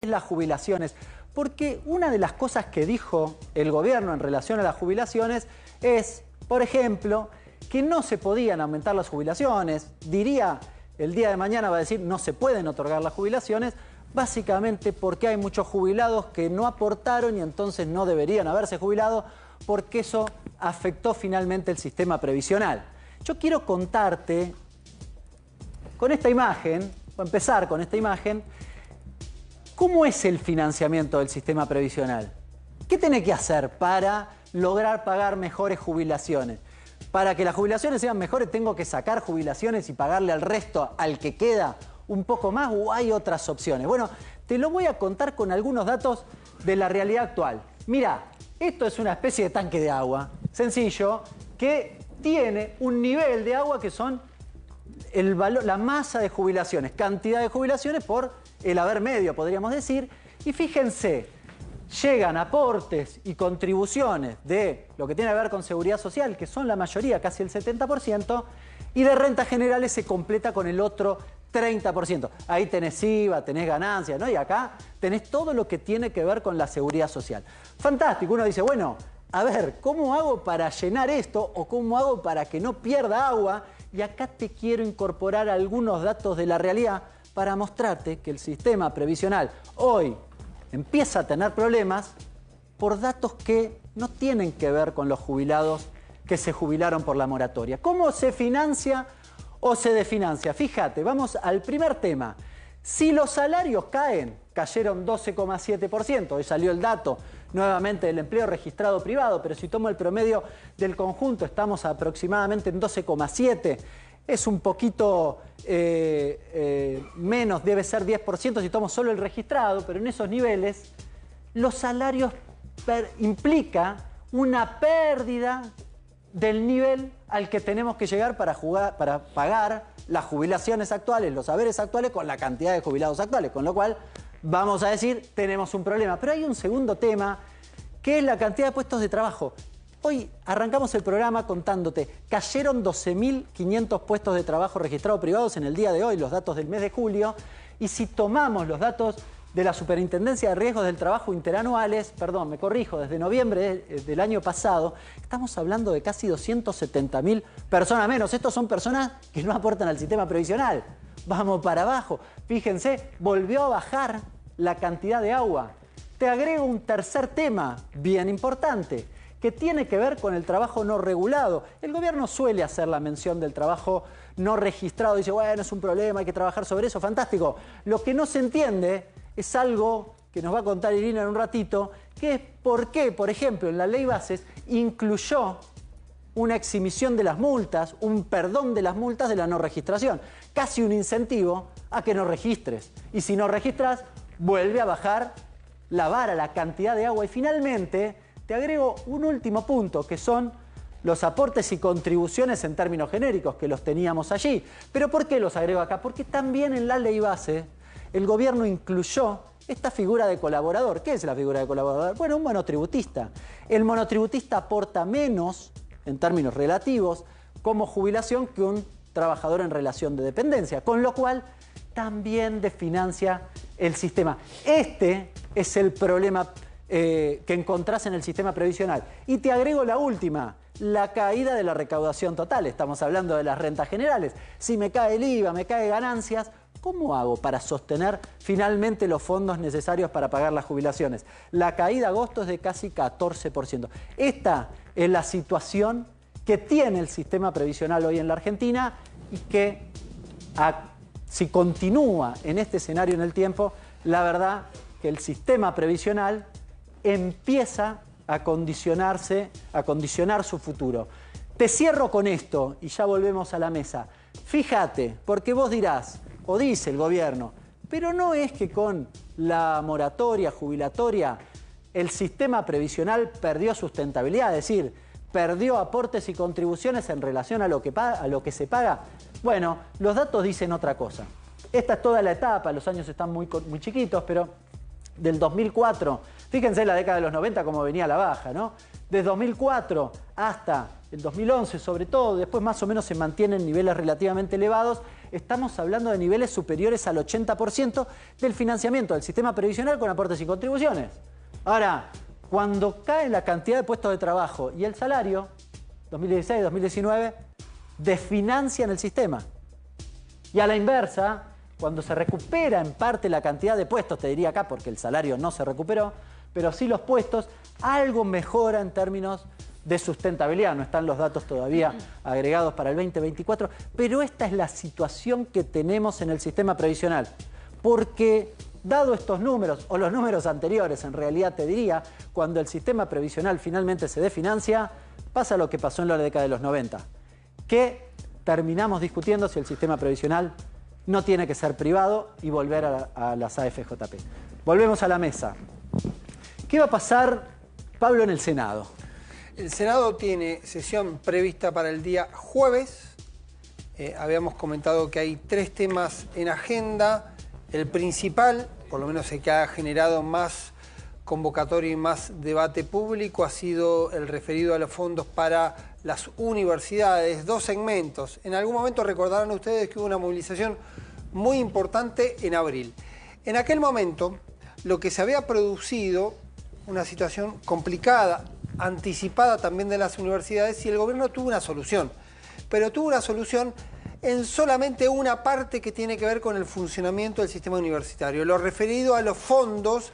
las jubilaciones, porque una de las cosas que dijo el gobierno en relación a las jubilaciones es, por ejemplo, que no se podían aumentar las jubilaciones. Diría, el día de mañana va a decir, no se pueden otorgar las jubilaciones, básicamente porque hay muchos jubilados que no aportaron y entonces no deberían haberse jubilado, porque eso afectó finalmente el sistema previsional. Yo quiero contarte con esta imagen, voy a empezar con esta imagen, ¿cómo es el financiamiento del sistema previsional? ¿Qué tiene que hacer para lograr pagar mejores jubilaciones? Para que las jubilaciones sean mejores, ¿tengo que sacar jubilaciones y pagarle al resto, al que queda, un poco más, o hay otras opciones? Bueno, te lo voy a contar con algunos datos de la realidad actual. Mira, esto es una especie de tanque de agua, sencillo, que tiene un nivel de agua que son el valor, la masa de jubilaciones, cantidad de jubilaciones por el haber medio, podríamos decir. Y fíjense, llegan aportes y contribuciones de lo que tiene que ver con seguridad social, que son la mayoría, casi el 70%, y de rentas generales se completa con el otro 30%. Ahí tenés IVA, tenés ganancias, ¿no? Y acá tenés todo lo que tiene que ver con la seguridad social. Fantástico, uno dice, bueno, a ver, ¿cómo hago para llenar esto o cómo hago para que no pierda agua? Y acá te quiero incorporar algunos datos de la realidad para mostrarte que el sistema previsional hoy empieza a tener problemas por datos que no tienen que ver con los jubilados que se jubilaron por la moratoria. ¿Cómo se financia o se desfinancia? Fíjate, vamos al primer tema. Si los salarios cayeron 12,7%, hoy salió el dato nuevamente del empleo registrado privado, pero si tomo el promedio del conjunto estamos aproximadamente en 12,7%, es un poquito menos, debe ser 10% si tomo solo el registrado, pero en esos niveles los salarios implica una pérdida del nivel al que tenemos que llegar para pagar las jubilaciones actuales, los haberes actuales con la cantidad de jubilados actuales, con lo cual vamos a decir, tenemos un problema. Pero hay un segundo tema, que es la cantidad de puestos de trabajo. Hoy arrancamos el programa contándote, cayeron 12.500 puestos de trabajo registrados privados en el día de hoy, los datos del mes de julio, y si tomamos los datos de la Superintendencia de Riesgos del Trabajo interanuales, perdón, me corrijo, desde noviembre del año pasado, estamos hablando de casi 270.000 personas menos. Estos son personas que no aportan al sistema previsional. Vamos para abajo. Fíjense, volvió a bajar la cantidad de agua. Te agrego un tercer tema bien importante, que tiene que ver con el trabajo no regulado. El gobierno suele hacer la mención del trabajo no registrado. Dice, bueno, es un problema, hay que trabajar sobre eso. Fantástico. Lo que no se entiende es algo que nos va a contar Irina en un ratito, que es por qué, por ejemplo, en la ley bases incluyó una exhibición de las multas, un perdón de las multas de la no registración. Casi un incentivo a que no registres. Y si no registras, vuelve a bajar la vara, la cantidad de agua. Y finalmente, te agrego un último punto, que son los aportes y contribuciones en términos genéricos, que los teníamos allí. ¿Pero por qué los agrego acá? Porque también en la ley base el gobierno incluyó esta figura de colaborador. ¿Qué es la figura de colaborador? Bueno, un monotributista. El monotributista aporta menos, en términos relativos, como jubilación que un trabajador en relación de dependencia, con lo cual también desfinancia el sistema. Este es el problema que encontrás en el sistema previsional. Y te agrego la última, la caída de la recaudación total. Estamos hablando de las rentas generales. Si me cae el IVA, me cae ganancias, ¿cómo hago para sostener finalmente los fondos necesarios para pagar las jubilaciones? La caída a agosto es de casi 14%. Esta es la situación que tiene el sistema previsional hoy en la Argentina y que si continúa en este escenario en el tiempo, la verdad que el sistema previsional empieza a condicionar su futuro. Te cierro con esto y ya volvemos a la mesa. Fíjate, porque vos dirás, o dice el gobierno, pero no es que con la moratoria jubilatoria el sistema previsional perdió sustentabilidad, es decir, perdió aportes y contribuciones en relación a lo que se paga. Bueno, los datos dicen otra cosa. Esta es toda la etapa, los años están muy chiquitos, pero del 2004, fíjense la década de los 90 cómo venía la baja, ¿no? de 2004 hasta el 2011 sobre todo, después más o menos se mantienen niveles relativamente elevados, estamos hablando de niveles superiores al 80% del financiamiento del sistema previsional con aportes y contribuciones. Ahora, cuando cae la cantidad de puestos de trabajo y el salario, 2016, 2019, desfinancian el sistema. Y a la inversa, cuando se recupera en parte la cantidad de puestos, te diría acá porque el salario no se recuperó, pero sí los puestos, algo mejora en términos de sustentabilidad. No están los datos todavía agregados para el 2024, pero esta es la situación que tenemos en el sistema previsional. Porque, dado estos números, o los números anteriores en realidad te diría, cuando el sistema previsional finalmente se desfinancia, pasa lo que pasó en la década de los 90, que terminamos discutiendo si el sistema previsional no tiene que ser privado y volver a las AFJP. Volvemos a la mesa. ¿Qué va a pasar, Pablo, en el Senado? El Senado tiene sesión prevista para el día jueves. Habíamos comentado que hay 3 temas en agenda. El principal, por lo menos el que ha generado más convocatoria y más debate público, ha sido el referido a los fondos para las universidades, 2 segmentos. En algún momento recordarán ustedes que hubo una movilización muy importante en abril. En aquel momento, lo que se había producido, una situación complicada, anticipada también de las universidades, y el gobierno tuvo una solución. Pero tuvo una solución en solamente una parte que tiene que ver con el funcionamiento del sistema universitario, lo referido a los fondos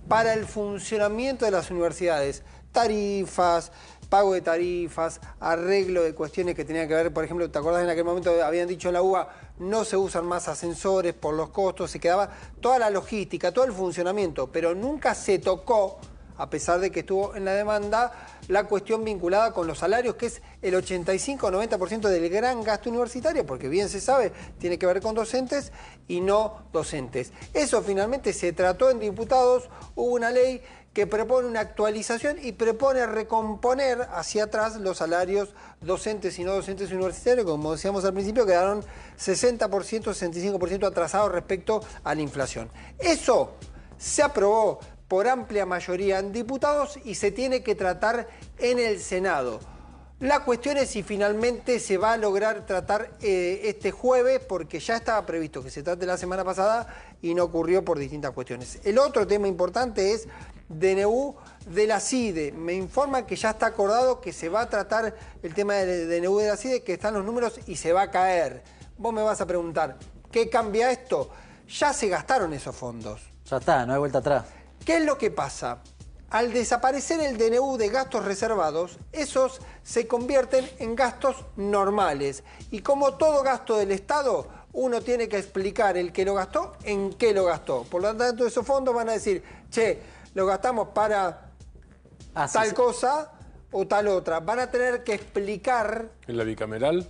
para el funcionamiento de las universidades, tarifas, pago de tarifas, arreglo de cuestiones que tenían que ver, por ejemplo, ¿te acordás en aquel momento habían dicho en la UBA, no se usan más ascensores por los costos, se quedaba toda la logística, todo el funcionamiento, pero nunca se tocó, a pesar de que estuvo en la demanda, la cuestión vinculada con los salarios, que es el 85-90% del gran gasto universitario, porque bien se sabe, tiene que ver con docentes y no docentes. Eso finalmente se trató en diputados, hubo una ley que propone una actualización y propone recomponer hacia atrás los salarios docentes y no docentes universitarios, como decíamos al principio, quedaron 60%, 65% atrasados respecto a la inflación. Eso se aprobó por amplia mayoría en diputados y se tiene que tratar en el Senado. La cuestión es si finalmente se va a lograr tratar este jueves, porque ya estaba previsto que se trate la semana pasada y no ocurrió por distintas cuestiones. El otro tema importante es DNU de la CIDE. Me informan que ya está acordado que se va a tratar el tema del DNU de la CIDE, que están los números y se va a caer. Vos me vas a preguntar, ¿qué cambia esto? Ya se gastaron esos fondos. Ya está, no hay vuelta atrás. ¿Qué es lo que pasa? Al desaparecer el DNU de gastos reservados, esos se convierten en gastos normales. Y como todo gasto del Estado, uno tiene que explicar el que lo gastó, en qué lo gastó. Por lo tanto, esos fondos van a decir, che, lo gastamos para tal cosa o tal otra. Van a tener que explicar... ¿En la bicameral?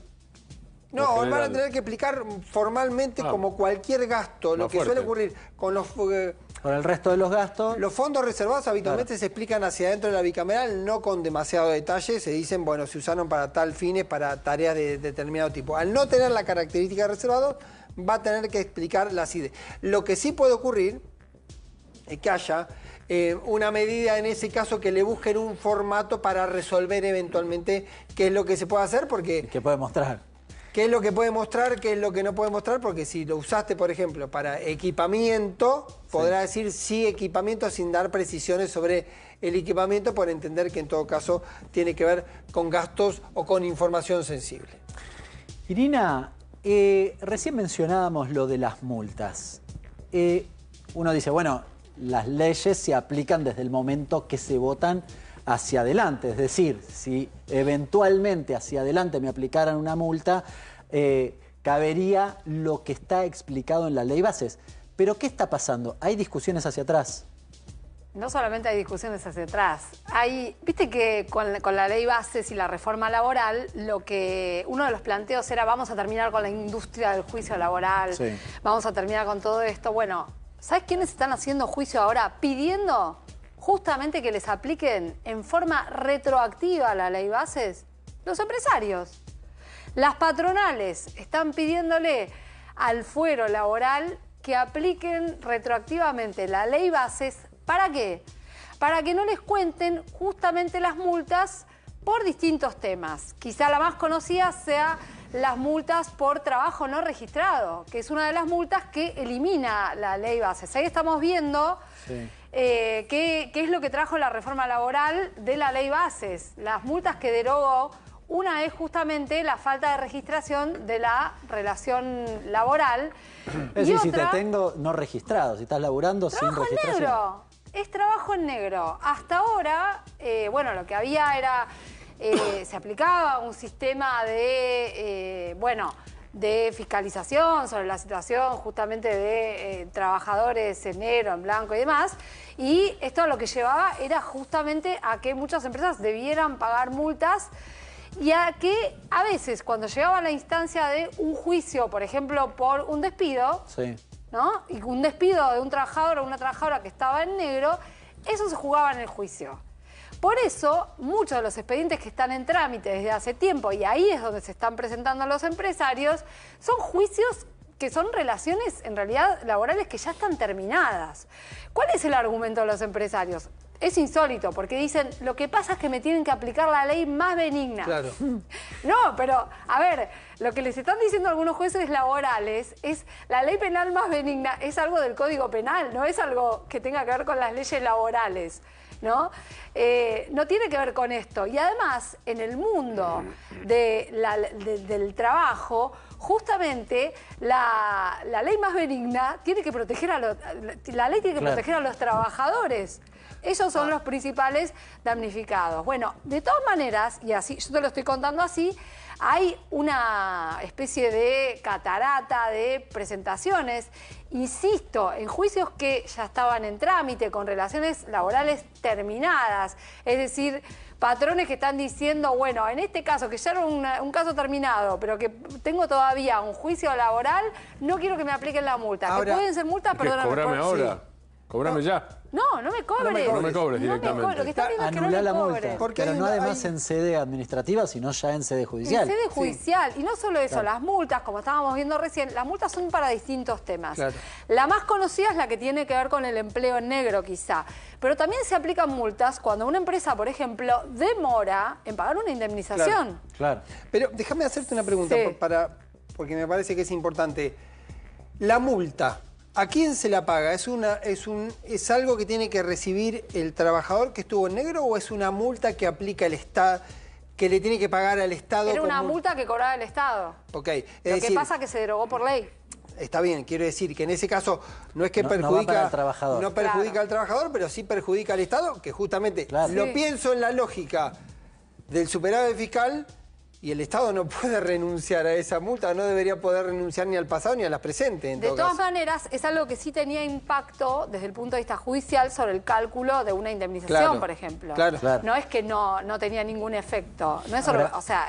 No, van a tener que explicar formalmente como cualquier gasto. Lo que suele ocurrir con los... Con el resto de los gastos. Los fondos reservados habitualmente se explican hacia adentro de la bicameral, no con demasiado detalle. Se dicen, bueno, se usaron para tal fines, para tareas de determinado tipo. Al no tener la característica de reservado, va a tener que explicar la CIDE. Lo que sí puede ocurrir es que haya una medida en ese caso que le busquen un formato para resolver eventualmente qué es lo que se puede hacer, porque... ¿Qué puede mostrar? ¿Qué es lo que puede mostrar? ¿Qué es lo que no puede mostrar? Porque si lo usaste, por ejemplo, para equipamiento, podrá decir sí equipamiento sin dar precisiones sobre el equipamiento, por entender que en todo caso tiene que ver con gastos o con información sensible. Irina, recién mencionábamos lo de las multas. Uno dice, bueno, las leyes se aplican desde el momento que se votan hacia adelante, es decir, si eventualmente hacia adelante me aplicaran una multa, cabería lo que está explicado en la ley bases. Pero ¿qué está pasando? ¿Hay discusiones hacia atrás? No solamente hay discusiones hacia atrás, viste que con la ley bases y la reforma laboral, uno de los planteos era vamos a terminar con la industria del juicio laboral, sí, vamos a terminar con todo esto. Bueno, ¿sabes quiénes están haciendo juicio ahora? Pidiendo justamente que les apliquen en forma retroactiva la ley bases, los empresarios. Las patronales están pidiéndole al fuero laboral que apliquen retroactivamente la ley bases. ¿Para qué? para que no les cuenten justamente las multas por distintos temas. Quizá la más conocida sea las multas por trabajo no registrado, que es una de las multas que elimina la ley bases. Ahí estamos viendo qué es lo que trajo la reforma laboral de la ley bases. Las multas que derogó, una es justamente la falta de registración de la relación laboral. Es decir, si te tengo no registrado, si estás laburando sin registración. Trabajo en negro, es trabajo en negro. Hasta ahora, bueno, lo que había era... se aplicaba un sistema de, de fiscalización sobre la situación justamente de trabajadores en negro, en blanco y demás. Y esto lo que llevaba era justamente a que muchas empresas debieran pagar multas y a que a veces cuando llegaba a la instancia de un juicio, por ejemplo, por un despido, ¿no? Y un despido de un trabajador o una trabajadora que estaba en negro, eso se jugaba en el juicio. Por eso, muchos de los expedientes que están en trámite desde hace tiempo, y ahí es donde se están presentando los empresarios, son juicios que son relaciones, en realidad, laborales que ya están terminadas. ¿Cuál es el argumento de los empresarios? Es insólito, porque dicen, lo que pasa es que me tienen que aplicar la ley más benigna. Claro. No, pero, a ver, lo que les están diciendo algunos jueces laborales es la ley penal más benigna es algo del Código Penal, no es algo que tenga que ver con las leyes laborales, ¿no? No tiene que ver con esto. Y además, en el mundo del trabajo, justamente la ley más benigna tiene que proteger proteger a los trabajadores. Ellos son los principales damnificados. Bueno, de todas maneras, y así yo te lo estoy contando así, hay una especie de catarata de presentaciones, insisto, en juicios que ya estaban en trámite, con relaciones laborales terminadas. Es decir, patrones que están diciendo, bueno, en este caso, que ya era un caso terminado, pero que tengo todavía un juicio laboral, no quiero que me apliquen la multa. Ahora, que pueden ser multas, perdóname. Cobrame ahora, cobrame ya. No, no me cobres. No me cobres directamente. Lo que está viendo es que no me la cobres. multa, Porque pero no además en sede administrativa, sino ya en sede judicial. En sede judicial. Y no solo eso, las multas, como estábamos viendo recién, las multas son para distintos temas. Claro. La más conocida es la que tiene que ver con el empleo en negro, quizá. Pero también se aplican multas cuando una empresa, por ejemplo, demora en pagar una indemnización. Claro. Pero déjame hacerte una pregunta, porque me parece que es importante. La multa, ¿a quién se la paga? ¿Es algo que tiene que recibir el trabajador que estuvo en negro o es una multa que aplica el Estado, que le tiene que pagar al Estado? Era una multa que cobraba el Estado. Ok. Lo que pasa es que se derogó por ley. Está bien, quiero decir que en ese caso no es que perjudica, no va para el trabajador. No perjudica al trabajador, pero sí perjudica al Estado, que justamente lo pienso en la lógica del superávit fiscal. Y el Estado no puede renunciar a esa multa, no debería poder renunciar ni al pasado ni a las presentes. De todas maneras, es algo que sí tenía impacto desde el punto de vista judicial sobre el cálculo de una indemnización, por ejemplo. Claro. No es que no tenía ningún efecto. No es solo, o sea,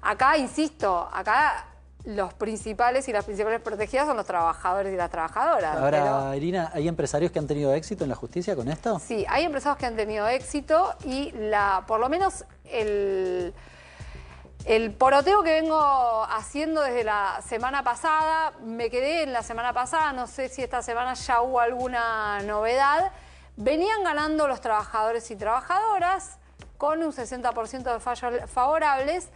acá, insisto, acá los principales y las principales protegidas son los trabajadores y las trabajadoras. Ahora, Irina, ¿hay empresarios que han tenido éxito en la justicia con esto? Sí, hay empresarios que han tenido éxito y por lo menos el poroteo que vengo haciendo desde la semana pasada, me quedé en la semana pasada, no sé si esta semana ya hubo alguna novedad, venían ganando los trabajadores y trabajadoras con un 60% de fallos favorables,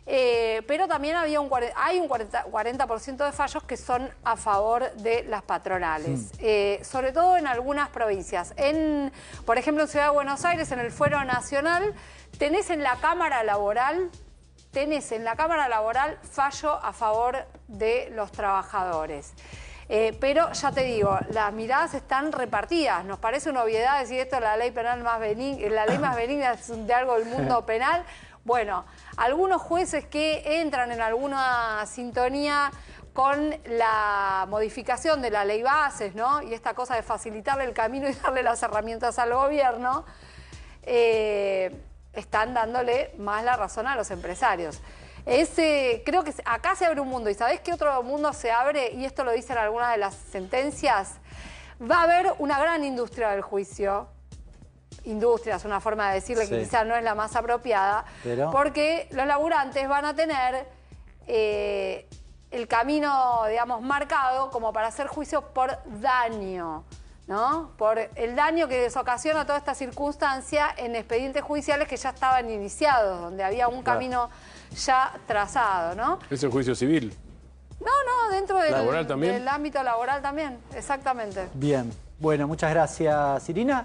pero también hay un 40% de fallos que son a favor de las patronales, sobre todo en algunas provincias. Por ejemplo, en Ciudad de Buenos Aires, en el Fuero Nacional, tenés en la Cámara Laboral fallo a favor de los trabajadores. Pero ya te digo, las miradas están repartidas. Nos parece una obviedad decir esto, la ley penal más benigna, la ley más benigna es de algo del mundo penal. Bueno, algunos jueces que entran en alguna sintonía con la modificación de la ley bases, ¿no? Y esta cosa de facilitarle el camino y darle las herramientas al gobierno, están dándole más la razón a los empresarios. Creo que acá se abre un mundo. ¿Y sabés qué otro mundo se abre? Y esto lo dicen algunas de las sentencias. Va a haber una gran industria del juicio. Industria es una forma de decirle que quizás no es la más apropiada. Porque los laburantes van a tener el camino, digamos, marcado como para hacer juicio por daño. ¿no? Por el daño que les ocasiona toda esta circunstancia en expedientes judiciales que ya estaban iniciados, donde había un camino ya trazado, ¿no? ¿Es el juicio civil? No, dentro ¿Laboral también? del ámbito laboral también, exactamente. Bien. Bueno, muchas gracias, Irina.